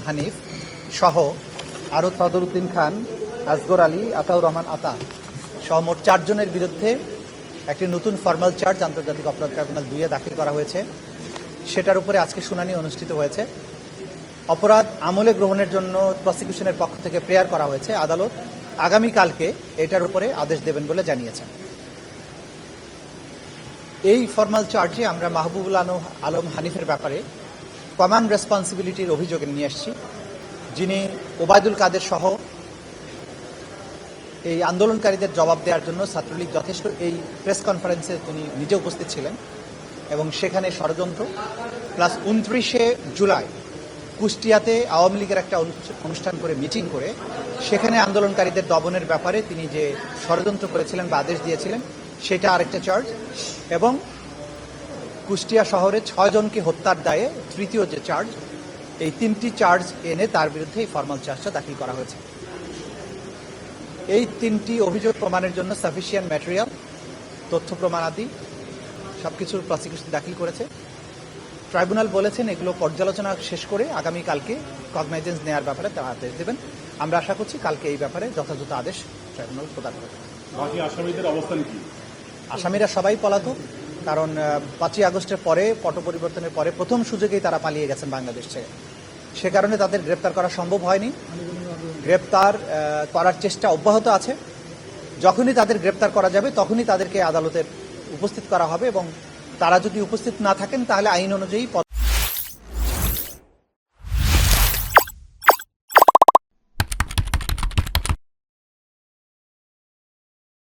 হানিফ সহ আরও সদরুদ্দিন খান, আসগর আলী, আতাউর রহমান আতা সহ মোট 4 জনের বিরুদ্ধে একটি নতুন ফর্মাল চার্জ আন্তর্জাতিক অপরাধ ট্রাইব্যুনাল 2-এ দাখিল করা হয়েছে। সেটার উপরে আজকে শুনানি অনুষ্ঠিত হয়েছে। অপরাধ আমলে গ্রহণের জন্য প্রসিকিউশনের পক্ষ থেকে প্রেয়ার করা হয়েছে। আদালত আগামীকালকে এটার উপরে আদেশ দেবেন বলে জানিয়েছেন। এই ফর্মাল চার্জে আমরা মাহবুবুল আলম হানিফের ব্যাপারে কমন রেসপন্সিবিলিটির অভিযোগে নিয়ে আসছি, যিনি ওবায়দুল কাদের সহ এই আন্দোলনকারীদের জবাব দেওয়ার জন্য ছাত্রলীগ যথেষ্ট এই প্রেস কনফারেন্সে তিনি নিজে উপস্থিত ছিলেন এবং সেখানে ষড়যন্ত্র প্লাস 29শে জুলাই কুষ্টিয়াতে আওয়ামী লীগের একটা অনুষ্ঠান করে মিটিং করে সেখানে আন্দোলনকারীদের দমনের ব্যাপারে তিনি যে ষড়যন্ত্র করেছিলেন বা আদেশ দিয়েছিলেন সেটা আরেকটা চার্জ, এবং কুষ্টিয়া শহরে 6 জনকে হত্যার দায়ে তৃতীয় যে চার্জ, এই 3টি চার্জ এনে তার বিরুদ্ধে এই ফর্মাল চার্জটা দাখিল করা হয়েছে। এই 3টি অভিযোগ প্রমাণের জন্য সাফিসিয়েন্ট ম্যাটেরিয়াল, তথ্য প্রমাণ আদি সবকিছুর প্রসিকিউশন দাখিল করেছে। ট্রাইব্যুনাল বলেছেন এগুলো পর্যালোচনা শেষ করে আগামীকালকে কগনাইজেন্স নেওয়ার ব্যাপারে তারা আদেশ দেবেন। আমরা আশা করছি কালকে এই ব্যাপারে যথাযথ আদেশ ট্রাইব্যুনাল প্রদান করবে। বাকি আসামিদের অবস্থান কি? আসামিরা সবাই পলাতক, কারণ 5ই আগস্টের পরে পট পরিবর্তনের পরে প্রথম সুযোগেই তারা পালিয়ে গেছেন বাংলাদেশ থেকে। সে কারণে তাদের গ্রেপ্তার করা সম্ভব হয়নি। গ্রেপ্তার করার চেষ্টা অব্যাহত আছে। যখনই তাদের গ্রেপ্তার করা যাবে তখনই তাদেরকে আদালতের উপস্থিত করা হবে, এবং তারা যদি উপস্থিত না থাকেন তাহলে আইন অনুযায়ী